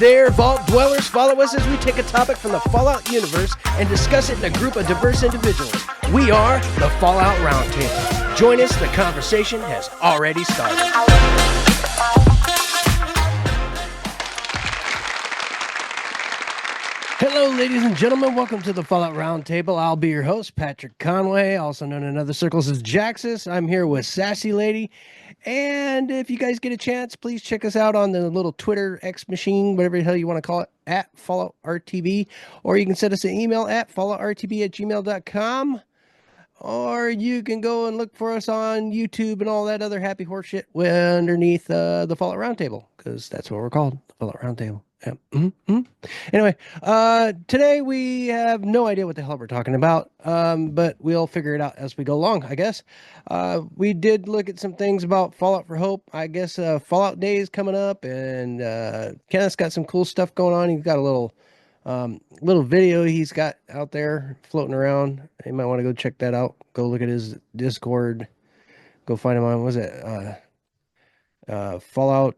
there, Vault Dwellers. Follow us as we take a topic from the Fallout universe and discuss it in a group of diverse individuals. We are the Fallout Roundtable. Join us, the conversation has already started. Hello, ladies and gentlemen. Welcome to the Fallout Roundtable. I'll be your host, Patrick Conway, also known in other circles as Jaxus. I'm here with Sassy Lady. And if you guys get a chance, please check us out on the little Twitter X machine, whatever the hell you want to call it, at FalloutRTB. Or you can send us an email at falloutrtb@gmail.com. Or you can go and look for us on YouTube and all that other happy horse shit underneath the Fallout Roundtable, because that's what we're called, the Fallout Roundtable. Yeah. Anyway, today we have no idea what the hell we're talking about, but we'll figure it out as we go along, I guess. We did look at some things about Fallout for Hope. I guess Fallout Day is coming up, and Kenneth's got some cool stuff going on. He's got a little video he's got out there floating around. You might want to go check that out. Go look at his Discord. Go find him on, what was it? Fallout,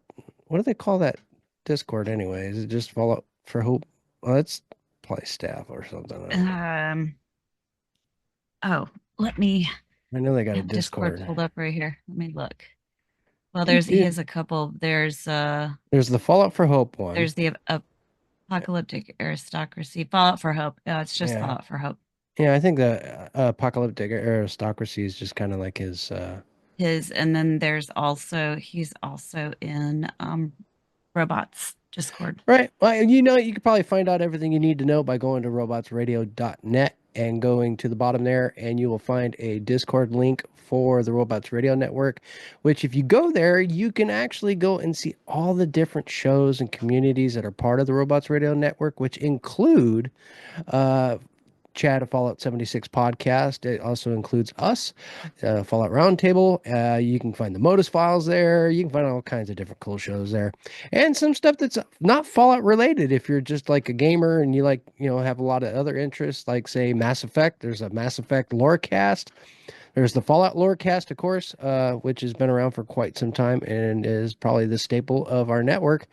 what do they call that Discord anyway? Is it just Fallout for Hope? Well, it's probably staff or something. Let me. I know they got a Discord pulled up right here. Let me look. Well, he has a couple. There's the Fallout for Hope one. There's the Apocalyptic Aristocracy. Fallout for Hope. No, it's just Fallout for Hope. Yeah, I think the Apocalyptic Aristocracy is just kind of like his. And then he's also in Robots Discord. Right. Well, you could probably find out everything you need to know by going to robotsradio.net and going to the bottom there, and you will find a Discord link for the Robots Radio Network, which if you go there, you can actually go and see all the different shows and communities that are part of the Robots Radio Network, which include Chad of Fallout 76 podcast. It also includes us, Fallout Roundtable. You can find the Modus Files there. You can find all kinds of different cool shows there, and some stuff that's not Fallout related. If you're just like a gamer and you have a lot of other interests, like say Mass Effect, there's a Mass Effect Lorecast. There's the Fallout Lorecast, of course, which has been around for quite some time and is probably the staple of our network.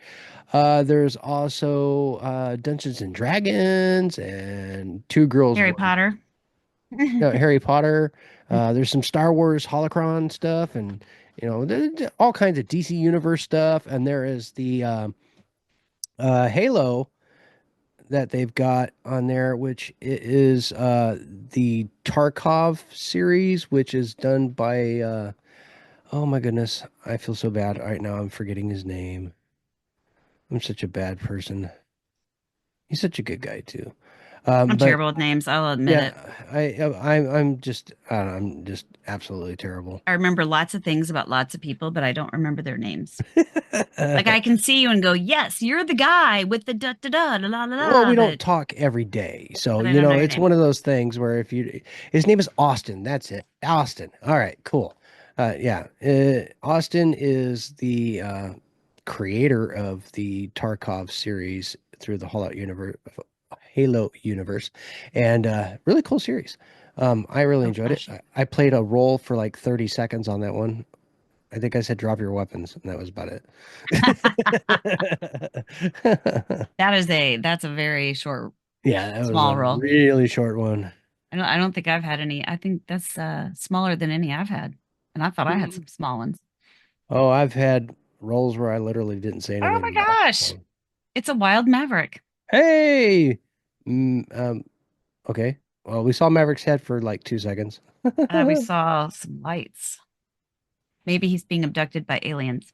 There's also Dungeons and Dragons and Two Girls. Harry Potter. Harry Potter. There's some Star Wars holocron stuff, and all kinds of DC Universe stuff. And there is the Halo that they've got on there, which is the Tarkov series, which is done by oh my goodness, I feel so bad right now. I'm forgetting his name. I'm such a bad person. He's such a good guy too. I'm terrible with names. I'll admit it. I'm just absolutely terrible. I remember lots of things about lots of people, but I don't remember their names. Like I can see you and go, yes, you're the guy with the da da da la la la. Well, we don't talk every day, so it's one of those things where his name is Austin. That's it, Austin. All right, cool. Austin is the creator of the Tarkov series through the Halo universe, and really cool series. I really enjoyed it. I played a role for like 30 seconds on that one. I think I said drop your weapons, and that was about it. That's a very short, that was small role. Really short one. I don't think I've had any. I think that's smaller than any I've had, and I thought I had some small ones. Oh, I've had roles where I literally didn't say anything. Oh my gosh, it's a Wild Maverick. Hey, okay. Well, we saw Maverick's head for like 2 seconds. We saw some lights. Maybe he's being abducted by aliens.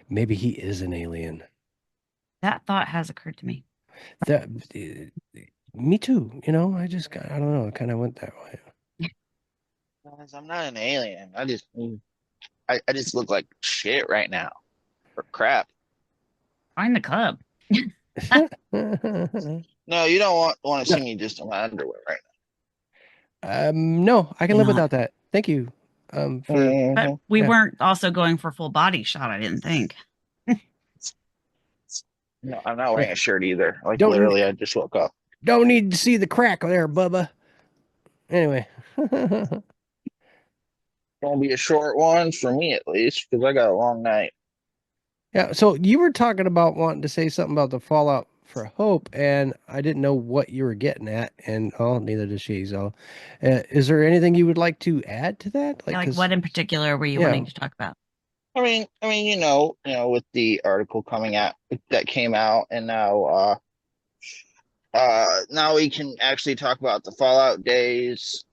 Maybe he is an alien. That thought has occurred to me. Me too. I don't know. It kind of went that way. I'm not an alien. I just look like shit right now. Or crap. Find the club. No, you don't want to see me just in my underwear right now. No, I can live without that. Thank you. But we weren't also going for full body shot, I didn't think. No, I'm not wearing a shirt either. Like literally, I just woke up. Don't need to see the crack there, Bubba. Anyway. Gonna be a short one for me at least, because I got a long night. Yeah. So you were talking about wanting to say something about the Fallout for Hope, and I didn't know what you were getting at, and oh, neither does she. So, is there anything you would like to add to that? Yeah, Like, like cause what in particular were you yeah, wanting to talk about? with the article coming out that came out, and now we can actually talk about the Fallout days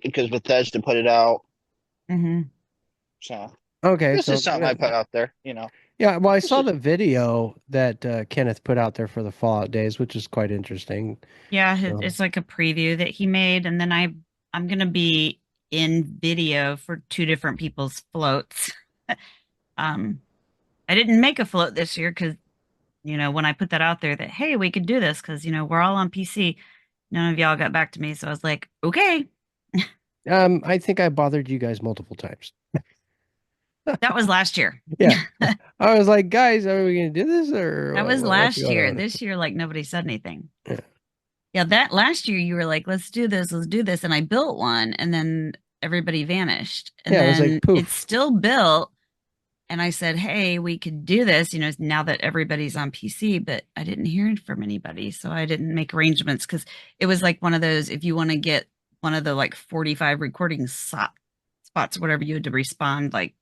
because Bethesda put it out. Hmm. So okay. this So is something yeah, I put out there. yeah. Well, I This saw is the video that Kenneth put out there for the Fallout days, which is quite interesting. Yeah, So, it's like a preview that he made, and then I'm gonna be in video for two different people's floats. Um, I didn't make a float this year because when I put that out there that hey we could do this because we're all on PC, none of y'all got back to me, so I was like okay. I think I bothered you guys multiple times. That was last year. Yeah. I was like, guys, are we gonna do this or That was what's last going year. on? This year, like nobody said anything. Yeah. Yeah, that last year you were like, let's do this. And I built one and then everybody vanished. And Yeah, it was like then it's poof. still built. And I said, hey, we could do this, now that everybody's on PC, but I didn't hear from anybody. So I didn't make arrangements because it was like one of those, if you want to get one of the like 45 recording spots, whatever, you had to respond like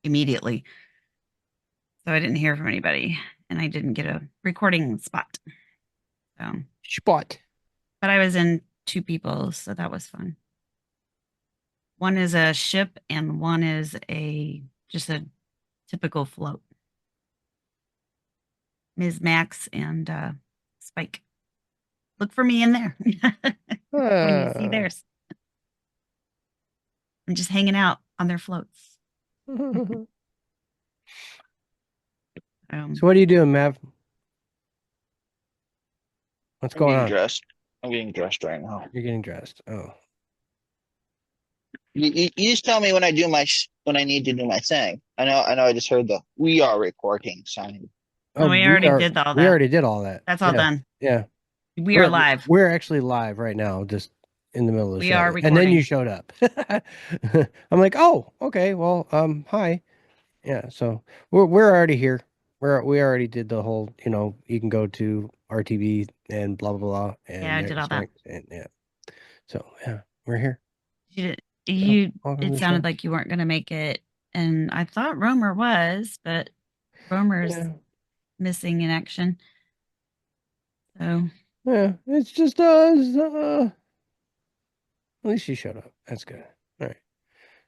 immediately. So I didn't hear from anybody and I didn't get a recording spot. So, Spot. but I was in two people, so that was fun. One is a ship and one is a just a typical float. Ms. Max and Spike. Look for me in there when you see Uh, theirs. I'm just hanging out on their floats. so Um, what are you doing, Mav? What's I'm going getting on? dressed. I'm getting dressed right now. You're getting dressed. Oh. You just tell me when when I need to do my thing. I know. I just heard the "we are recording" sign. Oh, no, we already did all we that. already did all that. That's all Yeah. done. Yeah. We are We're live. we're actually live right now, just in the middle of the We are show. And then you recording. showed up. I'm like, oh, okay, well, hi. Yeah, so we're already here. We already did the whole, you can go to RTV and blah blah blah Yeah, and I did all there's that. links and yeah. So yeah, we're here. You did, So you welcome to it the sounded show. like you weren't gonna make it, and I thought Romer was, but Romer's Yeah. missing in action. So Yeah. It's just us. At least she showed up. That's good. All right.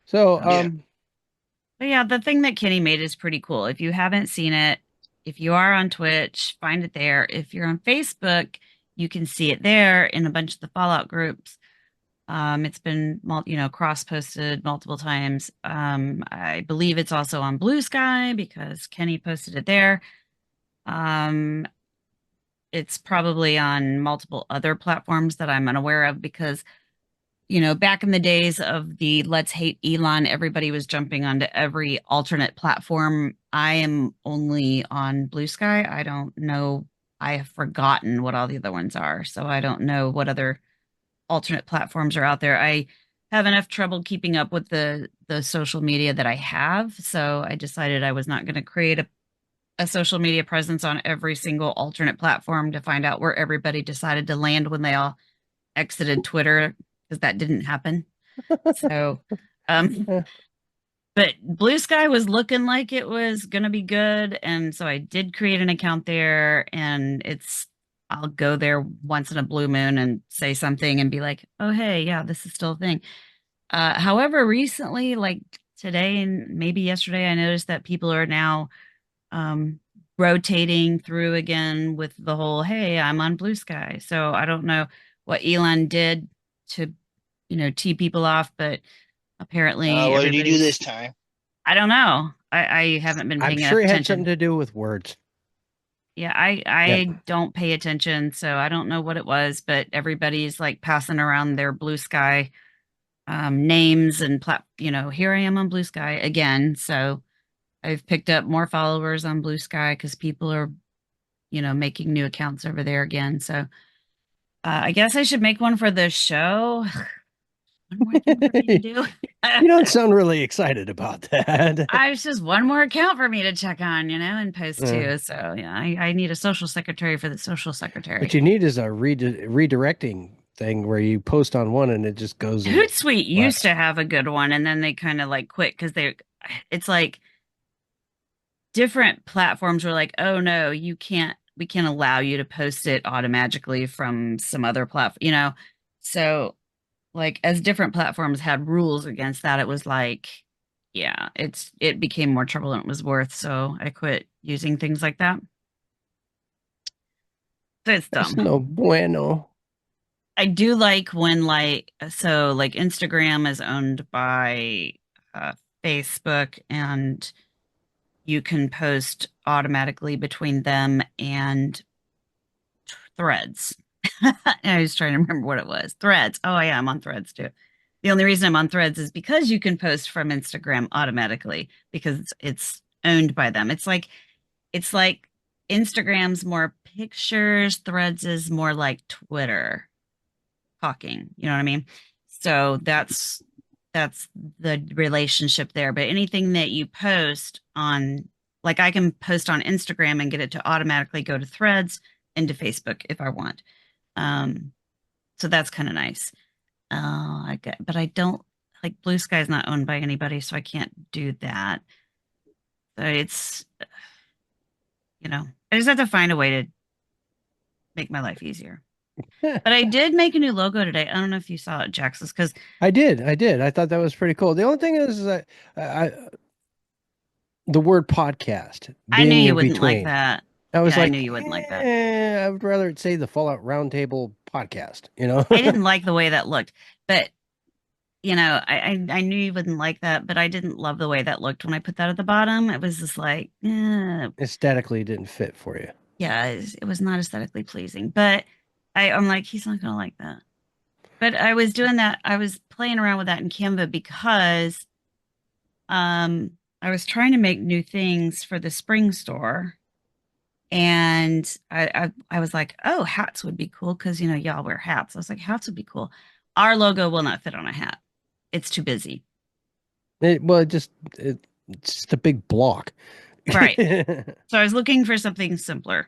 So um, Yeah. but yeah, the thing that Kenny made is pretty cool. If you haven't seen it, if you are on Twitch, find it there. If you're on Facebook, you can see it there in a bunch of the Fallout groups. It's been cross posted multiple times. I believe it's also on Blue Sky because Kenny posted it there. Um, it's probably on multiple other platforms that I'm unaware of because back in the days of the Let's Hate Elon, everybody was jumping onto every alternate platform. I am only on Blue Sky. I don't know. I have forgotten what all the other ones are. So I don't know what other alternate platforms are out there. I have enough trouble keeping up with the social media that I have. So I decided I was not going to create a social media presence on every single alternate platform to find out where everybody decided to land when they all exited Twitter because that didn't happen. So, um, yeah. but Blue Sky was looking like it was going to be good. And so I did create an account there and I'll go there once in a blue moon and say something and be like, oh, hey, yeah, this is still a thing. However, recently, like today and maybe yesterday, I noticed that people are now um, rotating through again with the whole, hey, I'm on Blue Sky. So I don't know what Elon did to, tee people off, but apparently What did you do this everybody's, time? I don't know. I haven't been I'm paying sure enough it had something attention. to do with words. Yeah, I Yep. I don't pay attention, so I don't know what it was, but everybody's like passing around their Blue Sky names and here I am on Blue Sky again. So I've picked up more followers on Blue Sky because people are, making new accounts over there again. So I guess I should make one for the show. One more thing for me to do. You don't sound really excited about that. It's just one more account for me to check on, and post Uh, to. So yeah, I need a social secretary for the social what secretary. you need is a redirecting thing where you post on one and it just goes in the Hootsuite used left. to have a good one, and then they kind of like quit because it's like different platforms were like, oh no, you can't, we can't allow you to post it automatically from some other platform. So like as different platforms had rules against that, it was like, yeah, it became more trouble than it was worth. So I quit using things like that. So it's That's dumb. no bueno. I do like when like Instagram is owned by uh, Facebook, and you can post automatically between them and Threads. I was trying to remember what it was. Threads. Oh yeah, I'm on Threads too. The only reason I'm on Threads is because you can post from Instagram automatically because it's owned by them. It's like Instagram's more pictures, Threads is more like Twitter talking. You know what I mean? So that's the relationship there. But anything that you post on, like I can post on Instagram and get it to automatically go to Threads and to Facebook if I want. Um, so that's kind of nice. But I don't like Blue Sky is not owned by anybody, so I can't do that. So I just have to find a way to make my life easier. But I did make a new logo today. I don't know if you saw it, Jax's, because I did. I did. I thought that was pretty cool. The only thing is that the word podcast I knew being you in wouldn't like between. that. I was Yeah, I knew like, you wouldn't like that. I would rather it say the Fallout Roundtable podcast, you know? I didn't like the way that looked, but I knew you wouldn't like that, but I didn't love the way that looked when I put that at the bottom. It was just like, Aesthetically, it didn't fit for you. yeah, it was not aesthetically pleasing. But I'm like, he's not gonna like that. But I was doing that. I was playing around with that in Canva because um I was trying to make new things for the spring store. And I was like, oh, hats would be cool because y'all wear hats. I was like, hats would be cool. Our logo will not fit on a hat. It's too busy. Well, it's just a big block. Right. So I was looking for something simpler.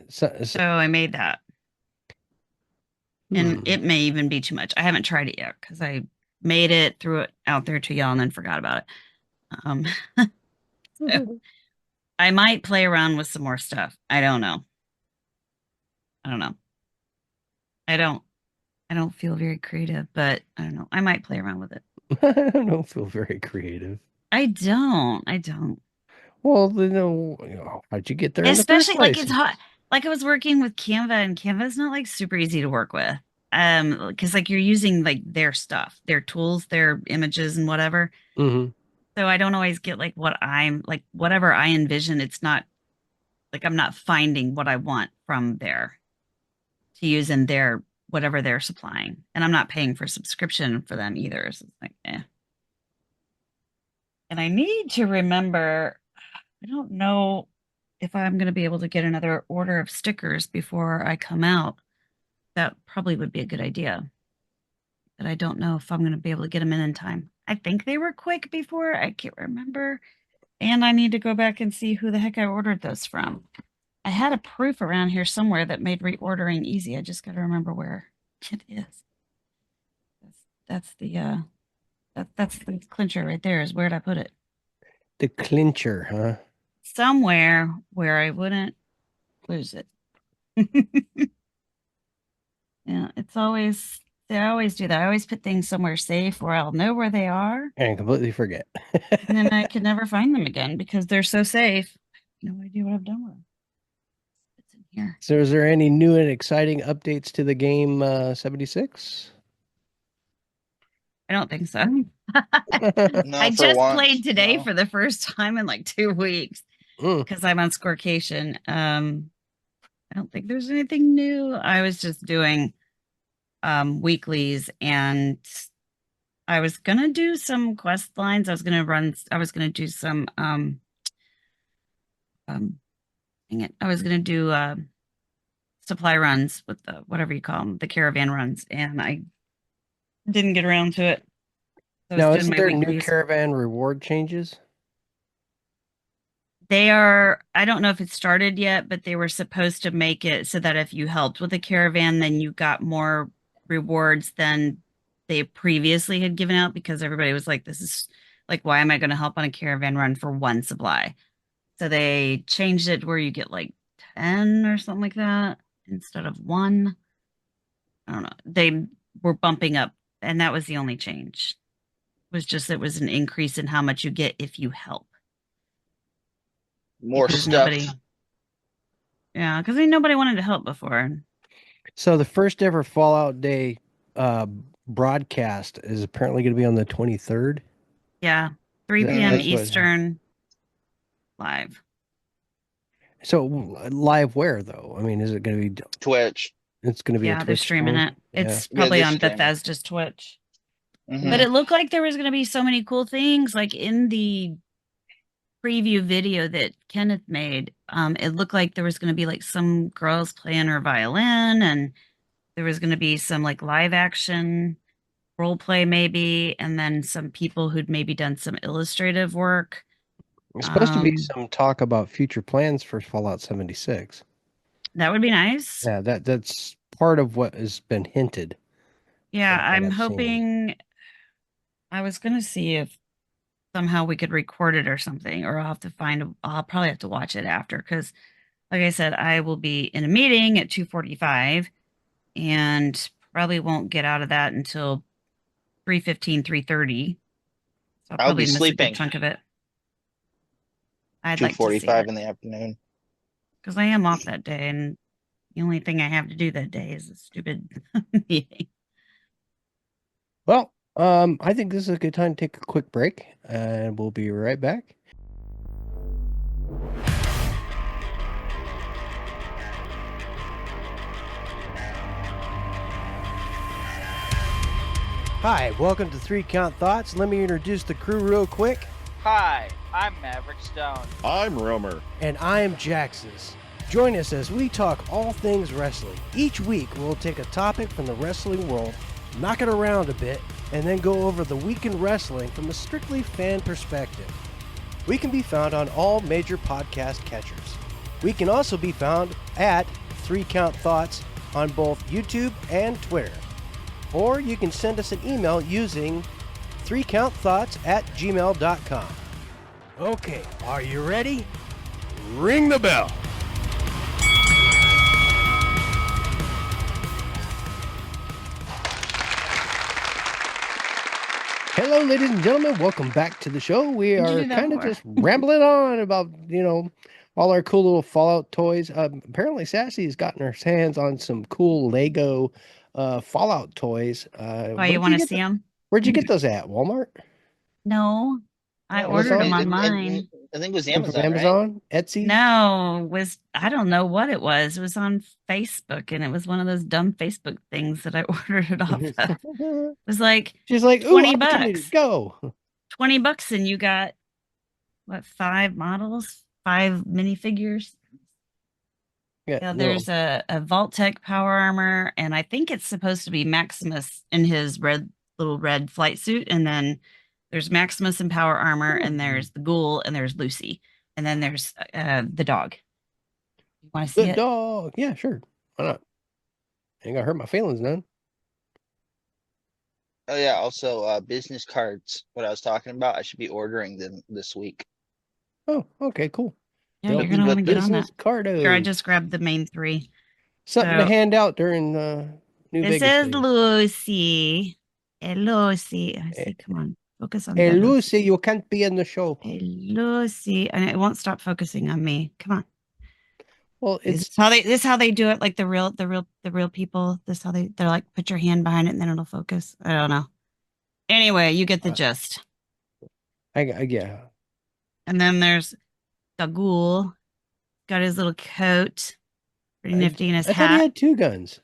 So, So I made that. And hmm. it may even be too much. I haven't tried it yet because I made it, threw it out there to y'all, and then forgot about it. Um, so I might play around with some more stuff. I don't know. I don't know. I don't I don't feel very creative, but I don't know. I might play around with it. I don't feel very creative. I don't. I don't. Well, how'd you get there in the first Especially like place? it's hot. Like I was working with Canva, and Canva is not like super easy to work with. Because like you're using like their stuff, their tools, their images and whatever. Hmm. So I don't always get like what I'm like whatever I envision. It's not like I'm not finding what I want from there to use in their whatever they're supplying. And I'm not paying for subscription for them either. So it's like, eh. And I need to remember, I don't know if I'm going to be able to get another order of stickers before I come out. That probably would be a good idea. But I don't know if I'm going to be able to get them in time. I think they were quick before. I can't remember. And I need to go back and see who the heck I ordered those from. I had a proof around here somewhere that made reordering easy. I just got to remember where it is. That's the that's the clincher right there. Is where'd I put it? The clincher, huh? Somewhere where I wouldn't lose it. Yeah, I always do that. I always put things somewhere safe where I'll know where they are, And completely forget. and then I can never find them again because they're so safe. I have no idea what I've done with them. It's in here. So, is there any new and exciting updates to the game 76? I don't think so. I No, for just once. played today No. for the first time in like 2 weeks Mm. because I'm on Scorecation. I don't think there's anything new. I was just doing weeklies, and I was gonna do some quest lines. I was gonna do some um dang it. I was gonna do supply runs with the whatever you call them, the caravan runs, and I didn't get around to it. So I Now, was doing isn't my there new weeklies. caravan reward changes? They are, I don't know if it started yet, but they were supposed to make it so that if you helped with a caravan, then you got more rewards than they previously had given out because everybody was like, this is like, why am I going to help on a caravan run for one supply? So they changed it where you get like 10 or something like that instead of one. I don't know. They were bumping up, and that was the only change. Was just it was an increase in how much you get if you help. More Because stuff. nobody, yeah, because nobody wanted to help before. So the first ever Fallout Day uh, broadcast is apparently going to be on the 23rd. Yeah, 3 p.m. That's what. Eastern live. So live where though? I mean, is it going to be? Twitch. It's going to be a Yeah, they're Twitch streaming thing? it. It's Yeah, probably they're on streaming. Bethesda's Twitch. Mhm. But it looked like there was going to be so many cool things, like in the preview video that Kenneth made. It looked like there was going to be like some girls playing her violin, and there was going to be some like live action role play maybe, and then some people who'd maybe done some illustrative work. There's supposed to be Um, some talk about future plans for Fallout 76. that would be nice. Yeah, that's part of what has been hinted. Yeah, from what I'm I've seen. hoping. I was going to see if somehow we could record it or something, or I'll have to find. I'll probably have to watch it after because, like I said, I will be in a meeting at 2:45, and probably won't get out of that until 3:15, 3:30. So I'll I'll probably be miss a sleeping. good chunk of it. I'd Two like to see 45 it in the afternoon. because I am off that day, and the only thing I have to do that day is a stupid meeting. Well, I think this is a good time to take a quick break, and we'll be right back. Hi, welcome to Three Count Thoughts. Let me introduce the crew real quick. Hi, I'm Maverick Stone. I'm Romer. And I am Jaxus. Join us as we talk all things wrestling. Each week, we'll take a topic from the wrestling world, knock it around a bit, and then go over the week in wrestling from a strictly fan perspective. We can be found on all major podcast catchers. We can also be found at 3 Count Thoughts on both YouTube and Twitter. Or you can send us an email using 3countthoughts@gmail.com. Okay, are you ready? Ring the bell. Hello, ladies and gentlemen. Welcome back to the show. We What'd you are do that kind of for? just rambling on about, all our cool little Fallout toys. Apparently, Sassy has gotten her hands on some cool Lego Fallout toys. Why you want to see them? Where'd you get those at? Walmart? No, I No, ordered them Amazon? online. I think it was Come from Amazon, right? Amazon? Etsy? No, I don't know what it was. It was on Facebook, and it was one of those dumb Facebook things that I ordered it off of. It was like She's like, ooh, 20 opportunity, bucks. go. $20, and you got what, 5 models, 5 minifigures. Yeah, there's a Vault-Tec power armor, and I think it's supposed to be Maximus in his little red flight suit, and then there's Maximus in power armor, and there's the Ghoul, and there's Lucy, and then there's the dog. You want to see The it? dog. Yeah, sure. Why not? Ain't gonna hurt my feelings none. Oh yeah, also business cards. What I was talking about, I should be ordering them this week. Oh, okay, cool. Yeah, They'll you're gonna be want to get on business that. cardos. Here, I just grabbed the main 3. Something to so- hand out during New This Vegas. is days. Lucy. Hey, Lucy. I Eh, see. Come on, focus on Hey, that, Lucy, you can't be in the show. Hey, Lucy, and it won't stop focusing on me. Come on. Well, This it's is how they do it, like the real people. This is how they're like, put your hand behind it and then it'll focus. I don't know. Anyway, you get the gist. yeah. And then there's the Ghoul. Got his little coat. Pretty nifty, and his I thought he hat. had 2 guns.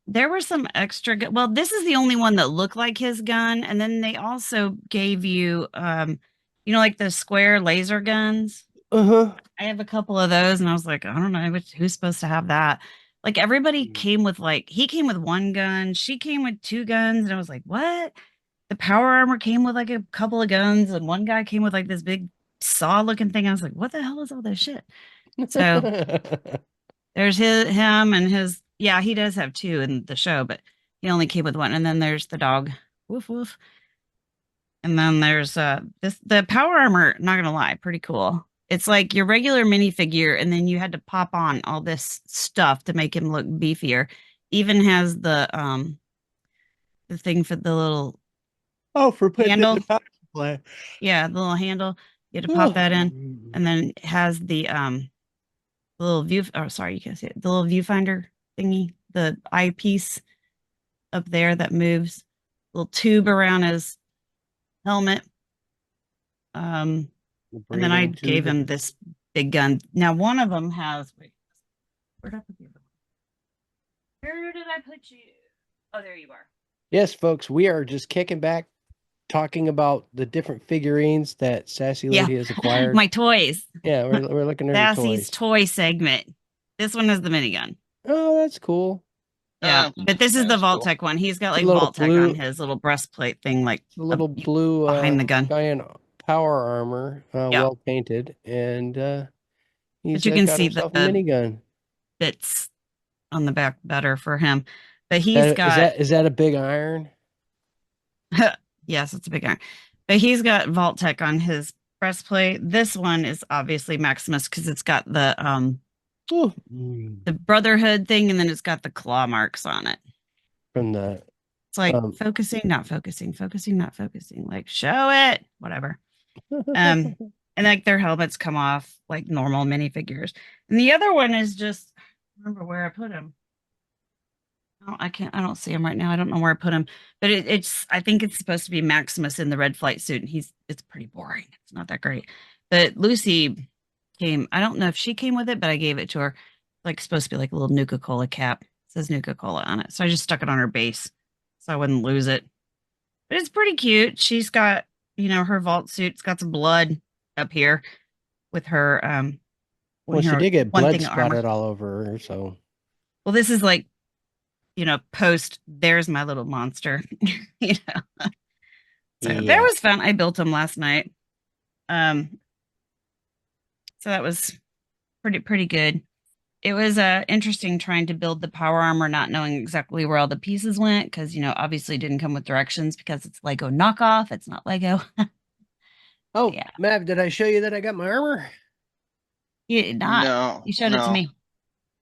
There were some extra well, this is the only one that looked like his gun, and then they also gave you like the square laser guns. Uh-huh. I have a couple of those, and I was like, I don't know who's supposed to have that. Like everybody came with he came with 1 gun, she came with 2 guns, and I was like, what? the power armor came with like a couple of guns, and one guy came with like this big saw looking thing. I was like, what the hell is all this shit? So there's him and his, yeah, he does have two in the show, but he only came with one. And then there's the dog. Woof woof. And then there's the power armor, not gonna lie, pretty cool. It's like your regular minifigure, and then you had to pop on all this stuff to make him look beefier. Even has the thing for the little Oh, for putting handle. in the power supply. Yeah, the little handle. You had to pop that in. And then it has the little view, oh sorry, you can't see it. The little viewfinder thingy, the eyepiece up there that moves, little tube around his helmet. And then I gave him this big gun. Now one of them has, wait, where did I put the other one? Where did I put you? Oh, there you are. Yes, folks, we are just kicking back, talking about the different figurines that Sassy Lady has acquired. My toys. Yeah, we're looking at her Sassy's toys. toy segment. This one is the minigun. Oh, that's cool. Yeah, but this is the that's cool. Vault-Tec one. He's got like little Vault-Tec blue- on his little breastplate thing, like The little up blue behind the gun. guy in power armor, Yeah. well painted, and he's you can got see himself the- a minigun. bits on the back better for him. But he's Is that a big iron? yes, it's a big iron. But he's got Vault-Tec on his breastplate. This one is obviously Maximus because it's got the Brotherhood thing, and then it's got the claw marks on it. From the It's like focusing, not focusing, focusing, not focusing. Like show it, whatever. And like their helmets come off like normal minifigures. And the other one is just, I don't remember where I put him. Oh, I don't see him right now. I don't know where I put him, but it's, I think it's supposed to be Maximus in the red flight suit. And it's pretty boring. It's not that great. But Lucy came, I don't know if she came with it, but I gave it to her. Like supposed to be like a little Nuka-Cola cap. It says Nuka-Cola on it. So I just stuck it on her base so I wouldn't lose it. But it's pretty cute. She's got, her vault suit's got some blood up here with her well, she did get one blood thing of armor. splattered all over her, so Well, this is like, post there's my little monster. So that was fun. I built him last night. So that was pretty good. It was interesting trying to build the power armor, not knowing exactly where all the pieces went, because obviously it didn't come with directions because it's Lego knockoff. It's not Lego. Oh, yeah. Mav, did I show you that I got my armor? You did not. No, You showed it to me.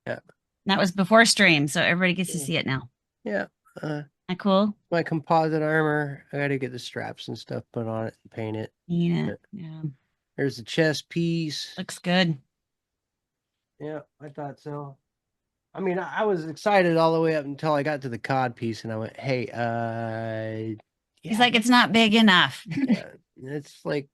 Yeah. That was before stream, so everybody gets to see it now. Yeah. Isn't that cool? My composite armor. I got to get the straps and stuff put on it and paint it. Yeah. There's the chest piece. Looks good. Yeah, I thought so. I mean, I was excited all the way up until I got to the cod piece, and I went, "Hey, He's like, it's not big enough." it's like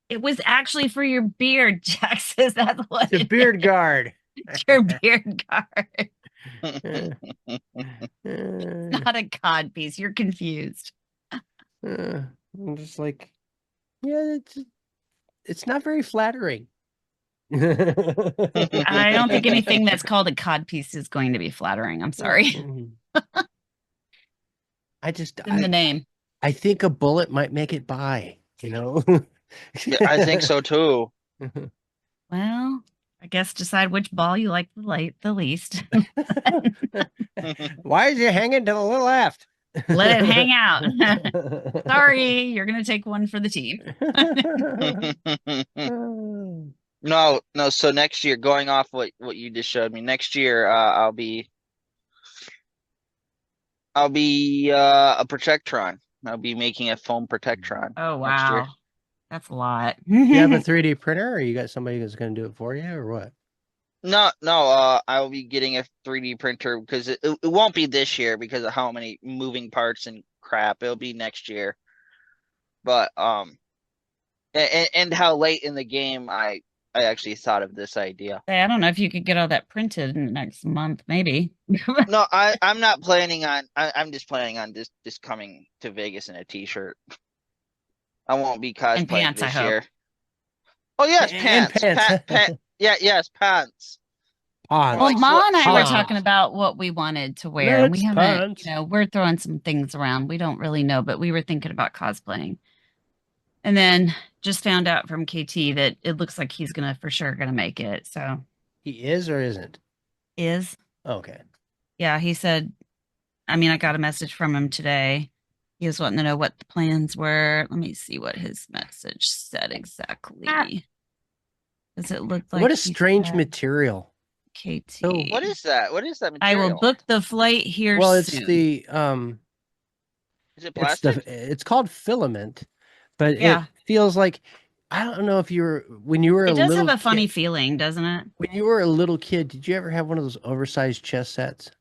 It was actually for your beard, Jack says. That's what the beard guard. It's your beard guard. Not a cod piece. You're confused. I'm just like, yeah, it's not very flattering. I don't think anything that's called a cod piece is going to be flattering. I'm sorry. I just In the name. I think a bullet might make it by, Yeah, I think so too. Well, I guess decide which ball you like the least. Why is it hanging to the left? Let it hang out. Sorry, you're gonna take one for the team. No. So next year, going off what you just showed me, next year I'll be a Protectron. I'll be making a foam Protectron. Oh next year. wow, that's a lot. You have a 3D printer, or you got somebody that's going to do it for you, or what? No. I'll be getting a 3D printer because it won't be this year because of how many moving parts and crap. It'll be next year. But and how late in the game I actually thought of this idea. Hey, I don't know if you could get all that printed in the next month, maybe. No, I'm not planning on. I'm just planning on just coming to Vegas in a t-shirt. I won't be cosplaying pants, this I hope. year. Oh yes, And pants. pants. Yeah, yes, pants. Pons. Well, like Ma and I were sweat- talking about what we wanted to wear, and we Nuts, haven't, pants. we're throwing some things around. We don't really know, but we were thinking about cosplaying. And then just found out from KT that it looks like he's gonna for sure gonna make it. So He is or isn't? is Okay. yeah, he said, I mean, I got a message from him today. He was wanting to know what the plans were. Let me see what his message said exactly. Does it look like What a he strange said material. KT? Oh, What is that? What is that I material? will book the flight here Well, it's soon. the Is it it's plastic? it's called filament, but Yeah. it feels like I don't know if you were when you were It a does little have a funny kid, feeling, doesn't it? when you were a little kid, did you ever have one of those oversized chess sets?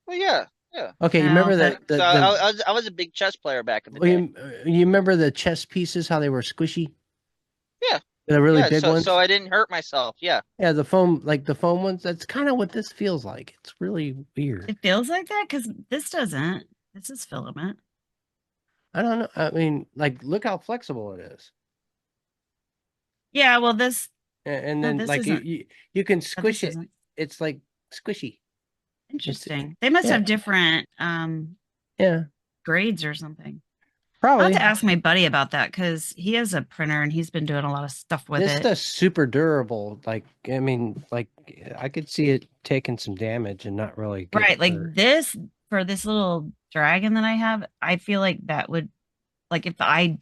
Well, yeah, yeah. Okay, you No, remember but- the So I was a big chess player back in the well, day. you remember the chess pieces how they were squishy? Yeah. The really Yeah, big so ones. so I didn't hurt myself. Yeah. Yeah, the foam ones. That's kind of what this feels like. It's really weird. It feels like that because this doesn't. This is filament. I don't know. I mean, like, look how flexible it is. Yeah, well, this And No, then this like you, isn't. you can oh, this squish it. isn't. It's like squishy. Interesting. They must yeah. have different Yeah, grades or something. I'll probably. have to ask my buddy about that because he has a printer and he's been doing a lot of stuff with This it. stuff's super durable. Like, I mean, like I could see it taking some damage and not really get Right, like hurt. this for this little dragon that I have, I feel like that would, like, if I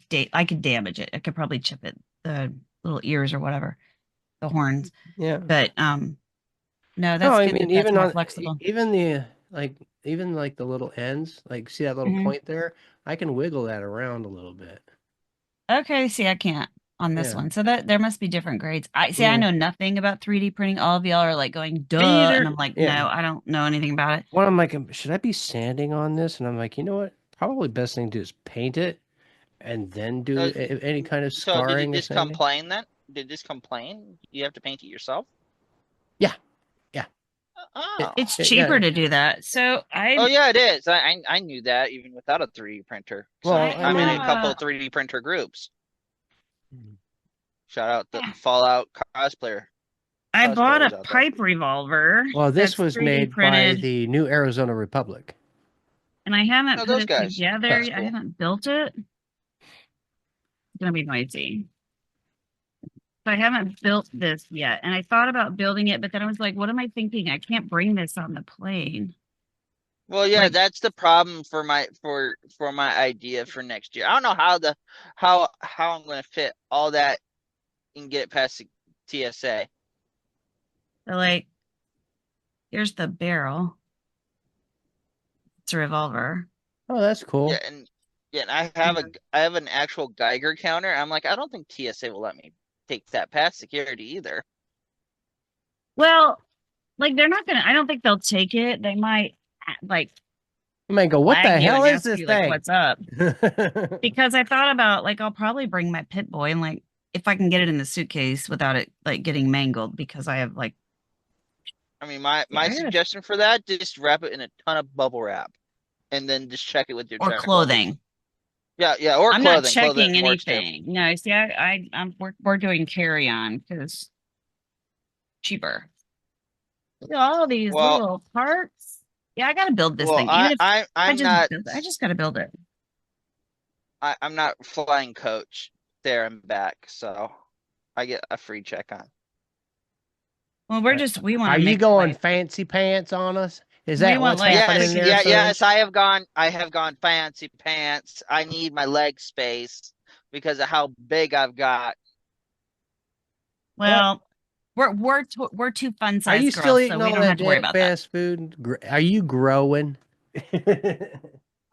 could damage it. I could probably chip it, the little ears or whatever, the horns. Yeah. But no, No, that's I good. mean, That's even more on flexible. even the even like the little ends, like see that little Mhm. point there? I can wiggle that around a little bit. Okay, see, I can't on this Yeah. one. So that there must be different grades. I see. I Yeah. know nothing about 3D printing. All of y'all are like going, duh, either. and I'm like, Yeah. no, I don't know anything about it. Well, I'm like, should I be sanding on this? And I'm like, you know what? Probably best thing to do is paint it and then do any kind of So did scarring it or just sanding. complain then? Did this complain? You have to paint it yourself? Yeah. Yeah. Oh. It's Yeah, cheaper yeah. to do that. So Oh yeah, it is. I knew that even without a 3D printer. 'Cause Well, I'm in a I couple have 3D printer groups. Mhm. Shout out the Yeah. Fallout cosplayer. I bought cosplayers a out there. pipe revolver. Well, this that's was 3D made by printed, the New Arizona Republic. and I haven't Oh, put those it guys. together. That's I cool. haven't built it. It's gonna be noisy. So I haven't built this yet, and I thought about building it, but then I was like, what am I thinking? I can't bring this on the plane. Well, yeah, Like- that's the problem for my idea for next year. I don't know how I'm gonna fit all that and get it past the TSA. So like, here's the barrel. It's a revolver. Oh, that's cool. Yeah, and I have an actual Geiger counter. I'm like, I don't think TSA will let me take that past security either. Well, like they're not gonna. I don't think they'll take it. They might like I might go, what the flag you hell and is ask this you, like, thing? what's up? Because I thought about like I'll probably bring my pit boy and like if I can get it in the suitcase without it like getting mangled because I have like I mean, my Yeah. suggestion for that, just wrap it in a ton of bubble wrap, and then just check it with your or check levels. clothing. Yeah, or I'm clothing. not checking Clothing works too. anything. No, see, we're doing carry on because cheaper. Look at all these Well- little parts. Yeah, I gotta build this Well, thing. Even if I'm not I just gotta build it. I'm not flying coach there and back, so I get a free check on. Well, we want Are to you make going like, fancy pants on us? Is We that want, what's like, happening Yes, there? yeah, son? yes, I have gone fancy pants. I need my leg space because of how big I've got. well, we're two fun Are sized you girls, still so eating we all don't have that to worry damn about that. fast food? Are you growing?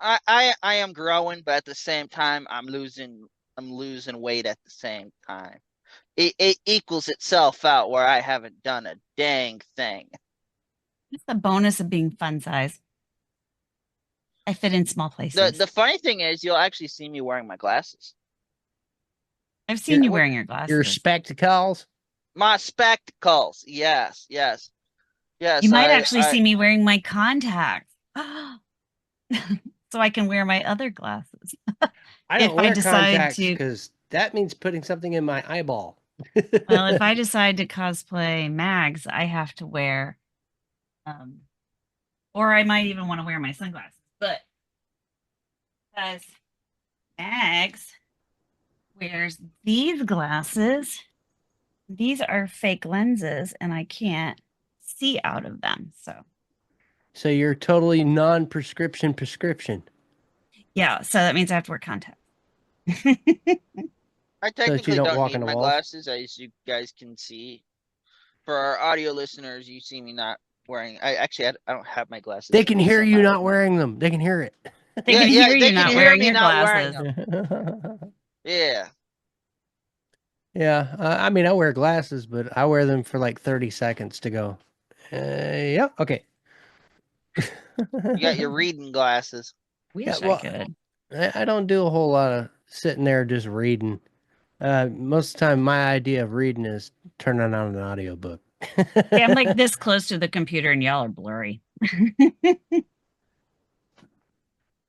I am growing, but at the same time, I'm losing weight at the same time. It equals itself out where I haven't done a dang thing. That's the bonus of being fun size. I fit in small places. The funny thing is, you'll actually see me wearing my glasses. I've seen you Your- wearing your glasses. Your spectacles? My spectacles. Yes. You might actually see me wearing my contacts. So I can wear my other glasses. I If don't I wear decide contacts to- because that means putting something in my eyeball. Well, if I decide to cosplay Mags, I have to wear, um, or I might even want to wear my sunglasses. But because Mags wears these glasses, these are fake lenses, and I can't see out of them. So you're totally non-prescription prescription. Yeah, so that means I have to wear contacts. I that you technically don't don't walk need into my walls? glasses, as you guys can see. For our audio listeners, you see me not wearing. I don't have my glasses. They can hear you semi not with me. wearing them. They can hear it. They can Yeah, hear they you can not hear wearing me your not wearing glasses. them. Yeah. Yeah, I mean, I wear glasses, but I wear them for like 30 seconds to go. Yeah, okay. You got your reading glasses. Wish Yeah, I well, could. I don't do a whole lot of sitting there just reading. Most of the time, my idea of reading is turning on an audiobook. Yeah, I'm like this close to the computer, and y'all are blurry. I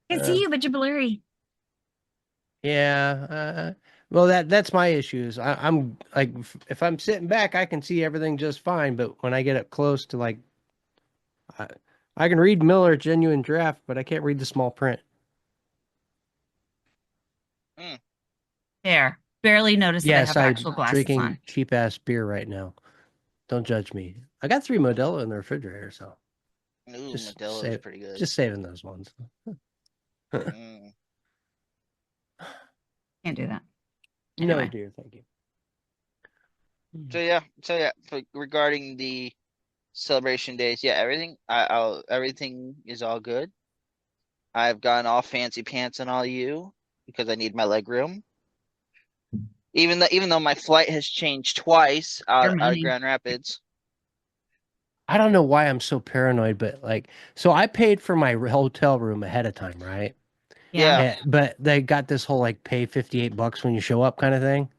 can see you, but you're blurry. Yeah. Well, that's my issues. I'm like, if I'm sitting back, I can see everything just fine. But when I get up close to like, I, I can read Miller Genuine Draft, but I can't read the small print. There. Barely noticed that I Yes, have I'm actual glasses drinking on. cheap ass beer right now. Don't judge me. I got 3 Modelo in the refrigerator, so Ooh, just Modelo is pretty good. just saving those ones. Mm. Can't do that. No, Anyway. dear, thank you. So yeah. Regarding the celebration days, yeah, everything is all good. I've gone all fancy pants on all you because I need my leg room. Even though my flight has changed twice Your out of money. Grand Rapids. I don't know why I'm so paranoid, but like, so I paid for my hotel room ahead of time, right? Yeah. Yeah. But they got this whole like pay $58 when you show up kind of thing.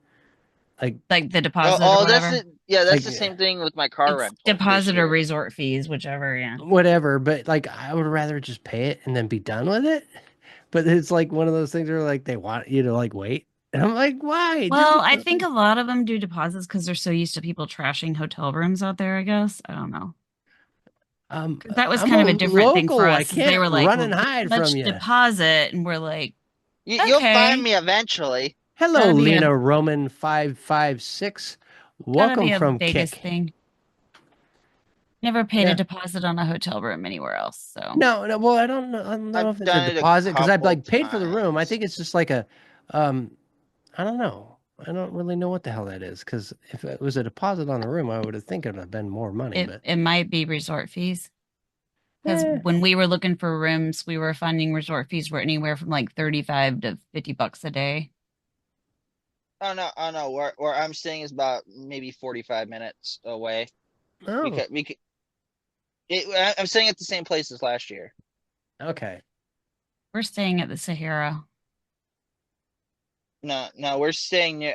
Like, Like the Oh, deposit or oh, whatever. that's like the same thing with my car It's rental this deposit or year. resort fees, whichever, yeah. whatever. But like, I would rather just pay it and then be done with it. But it's like one of those things where like they want you to like wait, and I'm like, why? Well, I think a lot of them do deposits because they're so used to people trashing hotel rooms out there, I guess. I don't know. That was I'm kind a of a different thing for local. I us. Is they can't were like, run well, and this hide much from you. deposit, and we're like, You'll find okay, me eventually. Hello, Gotta be a- Lena Roman 556. gotta Welcome be a from Vegas Kick. thing. Never paid Yeah. a deposit on a hotel room anywhere else. So No. Well, I don't know. I don't know I've if it's a done it a deposit because I've couple like paid for the room. I times. think it's just like a, um, I don't know. I don't really know what the hell that is because if it was a deposit on the room, I would have think it would have been more money. it, But it might be resort fees. Because eh, when we were looking for rooms, we were finding resort fees were anywhere from like 35 to $50 a day. Oh no. Where I'm staying is about maybe 45 minutes away. oh, I'm staying at the same place as last year. okay. We're staying at the Sahara. No, we're staying near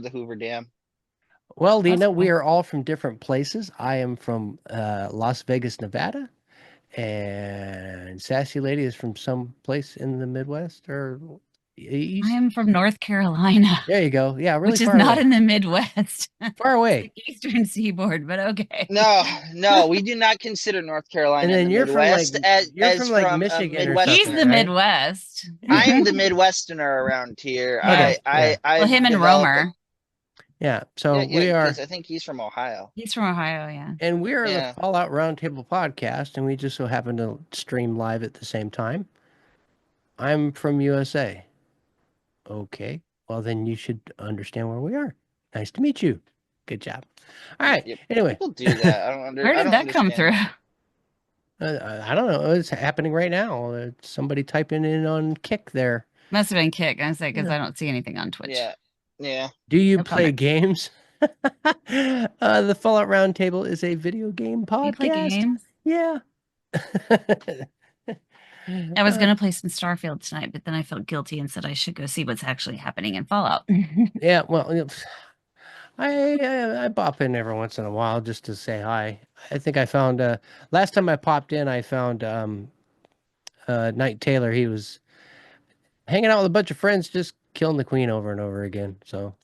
the Hoover Dam. Well, That's Lena, we cool. are all from different places. I am from Las Vegas, Nevada, and Sassy Lady is from some place in the Midwest or East. I am from North Carolina, There you go. Yeah, really which is far not away. in the Midwest. Far away. The Eastern Seaboard, but okay. No, we do not consider North Carolina And in then the you're from like Midwest as Michigan Michigan or He's something, the right? Midwest. I'm the Midwesterner around here. Okay, yeah. I've Well, him and developed Romer. Yeah. So yeah, we are, because I think he's from Ohio. He's from Ohio, yeah. and we are Yeah. the Fallout Roundtable podcast, and we just so happen to stream live at the same time. I'm from USA. Okay. Well, then you should understand where we are. Nice to meet you. Good job. All right. Yep. Anyway, People do that. Where did that come through? I don't know. It's happening right now. Somebody typing in on Kick there. Must have been Kick. I say because Yeah. I don't see anything on Twitch. Yeah. Do you No play comments. games? The Fallout Roundtable is a video game podcast. You play games? Yeah. I was gonna play some Starfield tonight, but then I felt guilty and said I should go see what's actually happening in Fallout. Yeah, well, I pop in every once in a while just to say hi. I think I found last time I popped in, I found Knight Taylor. He was hanging out with a bunch of friends, just killing the queen over and over again. So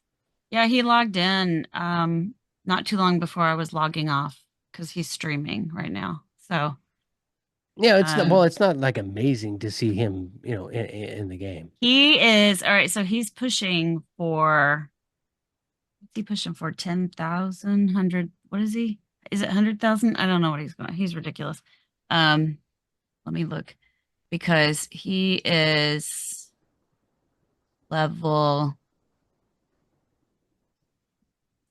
Yeah, he logged in not too long before I was logging off because he's streaming right now. So Yeah, it's not, well, um it's not like amazing to see him, in the game. he is all right, so he's pushing for what's he pushing for? 10,000, what is he? Is it 100,000? I don't know what he's going. He's ridiculous. Um let me look because he is level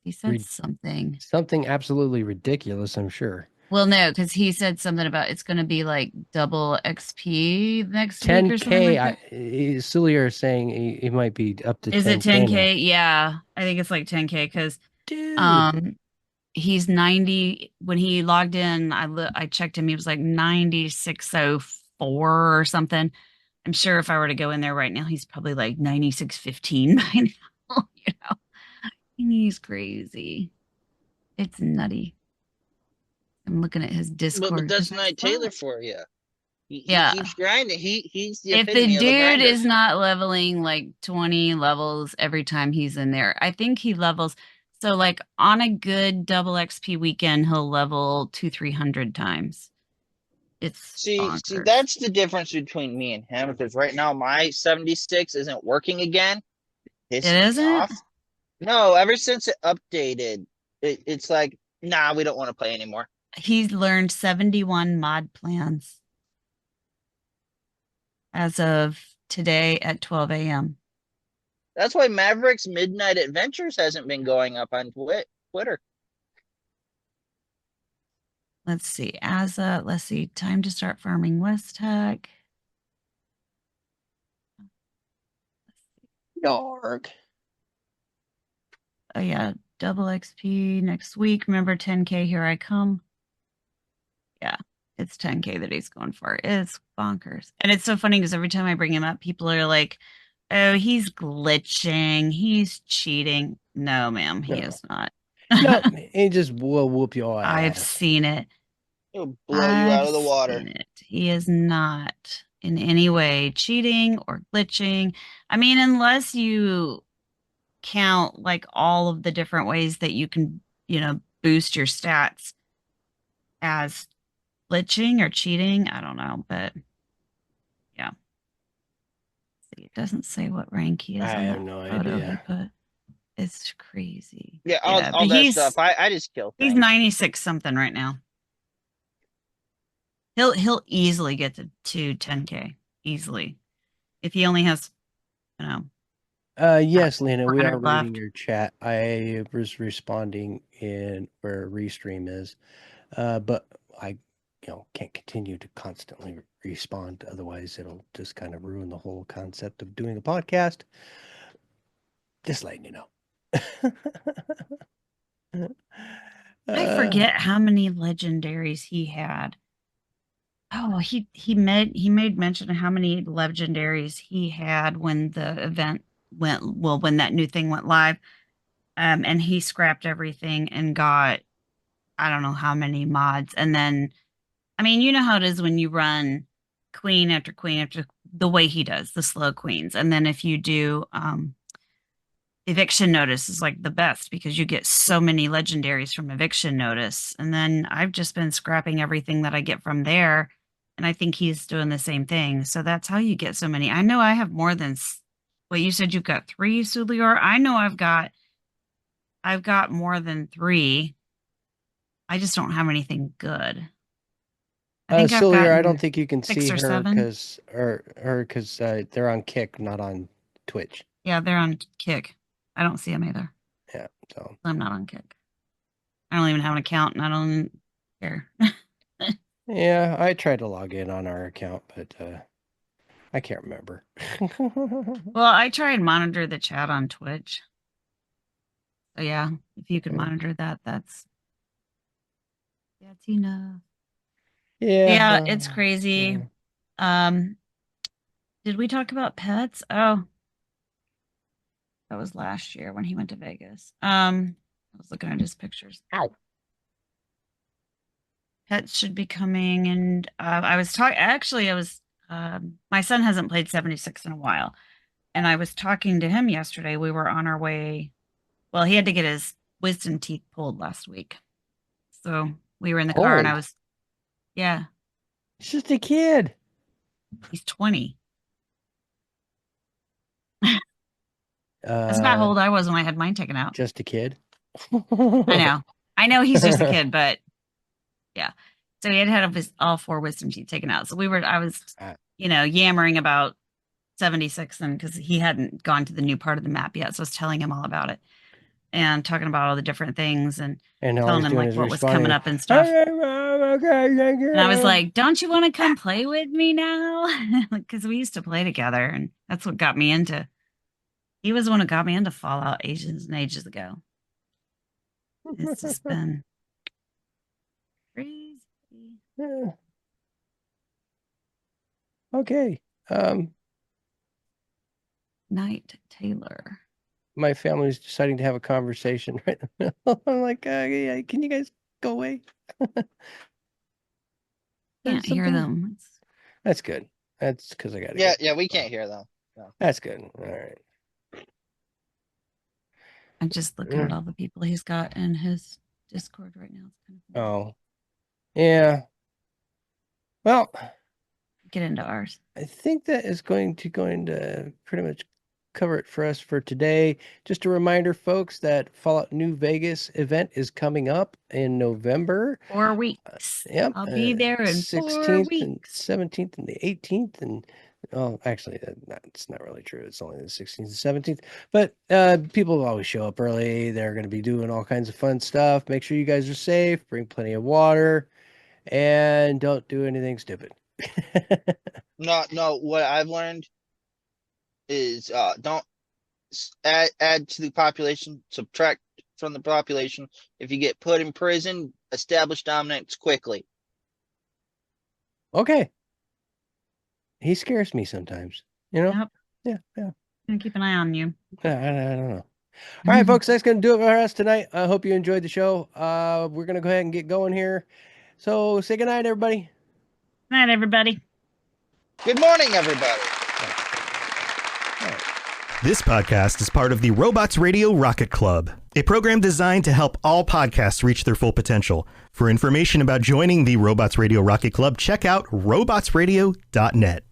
he said Re- something. Something absolutely ridiculous, I'm sure. Well, no, because he said something about it's going to be like double XP next week or something 10K, like that. Sulier is saying he might be up to Is it 10K now. 10K? Yeah, I think it's like 10K because Dude. um he's 90 when he logged in. I checked him. He was like 9604 or something. I'm sure if I were to go in there right now, he's probably like 9615 by now. You know, he's crazy. It's nutty. I'm looking at his But Discord that's because I Night saw Taylor it. for you. He Yeah. keeps grinding. He's the If the epitome of a dude grinder. is not leveling like 20 levels every time he's in there, I think he levels. So, like on a good double XP weekend, he'll level 300 times. It's See, bonkers. that's the difference between me and him. Because right now my 76 isn't working again, It pissing me isn't? off. No, ever since it updated, it's like, nah, we don't want to play anymore. He's learned 71 mod plans as of today at 12 a.m. That's why Maverick's Midnight Adventures hasn't been going up on Twitter. Let's see. Let's see. Time to start farming West Tech. Dark. Oh, yeah. Double XP next week. Remember 10K, here I come. Yeah, it's 10K that he's going for. It's bonkers. And it's so funny because every time I bring him up, people are like, oh, he's glitching. He's cheating. No, ma'am, he No. is not. No, he just will whoop your I've ass. seen it. It'll blow you out I've of the water. seen it. He is not in any way cheating or glitching. I mean, unless you count like all of the different ways that you can, boost your stats as glitching or cheating. I don't know, but yeah. See, it doesn't say what rank he I is on have that no photo he idea. put. It's crazy. Yeah, Yeah, all but that stuff. I just kill he's things. 96 something right now. He'll easily get to 10K easily if he only has, you know, Yes, Lena, we are 400 reading left. your chat. I was responding in where Restream is, but I, can't continue to constantly respond. Otherwise, it'll just kind of ruin the whole concept of doing a podcast. Just letting you know. I forget how many legendaries he had. Oh, he made mention of how many legendaries he had when the event when that new thing went live. And he scrapped everything and got I don't know how many mods. And then I mean, you know how it is when you run queen after queen after the way he does, the slow queens. And then if you do eviction notice is like the best because you get so many legendaries from eviction notice. And then I've just been scrapping everything that I get from there. And I think he's doing the same thing. So that's how you get so many. I know I have more than what you said you've got three, Sulior. I know I've got more than three. I just don't have anything good. I think I've Sillier, I don't gotten think you can six see or her seven. because they're on Kick, not on Twitch. Yeah, they're on Kick. I don't see them either. Yeah, so I'm not on Kick. I don't even have an account and I don't care. yeah, I tried to log in on our account, but I can't remember. Well, I try and monitor the chat on Twitch. So yeah, if you could monitor that, that's enough. Yeah, it's crazy. Um, did we talk about pets? Oh, that was last year when he went to Vegas. I was looking at his pictures. Ow. Pets should be coming, and I was talking. Actually, I was. My son hasn't played 76 in a while, and I was talking to him yesterday. We were on our way. Well, he had to get his wisdom teeth pulled last week. So we were in the car and I Pulled? was, yeah, He's just a kid. he's 20. That's about how Uh, old I was when I had mine taken out. just a kid. I know. I know he's just a kid, but yeah. So he had had his all 4 wisdom teeth taken out. So I was, Ah. yammering about 76 and because he hadn't gone to the new part of the map yet. So I was telling him all about it and talking about all the different things and And all telling he's him doing like is what was responding, coming up and stuff. "Okay, Mom, okay, thank you." And I was like, don't you want to come play with me now? Because we used to play together and that's what got me into. He was the one who got me into Fallout ages and ages ago. It's just been crazy. Yeah. Okay. Knight Taylor. My family's deciding to have a conversation right now. I'm like, yeah, can you guys go away? Can't hear them. That's good. That's because I got to Yeah, yeah, we can't hear them. That's good. All right. I'm just looking at all the people he's got in his Discord right now. It's kind of Oh, yeah. Well, get into ours. I think that is going to pretty much cover it for us for today. Just a reminder, folks, that Fallout New Vegas event is coming up in November. 4 weeks. Yep. I'll be there in 4 16th and weeks. 17th and the 18th. And actually, it's not really true. It's only the 16th and 17th. But people will always show up early. They're going to be doing all kinds of fun stuff. Make sure you guys are safe. Bring plenty of water. And don't do anything stupid. No, what I've learned is don't add to the population, subtract from the population. If you get put in prison, establish dominance quickly. Okay. He scares me sometimes, Yep. Yeah. I'm gonna keep an eye on you. I don't know. All right, folks, that's going to do it for us tonight. I hope you enjoyed the show. We're going to go ahead and get going here. So say goodnight, everybody. Good night, everybody. Good morning, everybody. This podcast is part of the Robots Radio Rocket Club, a program designed to help all podcasts reach their full potential. For information about joining the Robots Radio Rocket Club, check out robotsradio.net.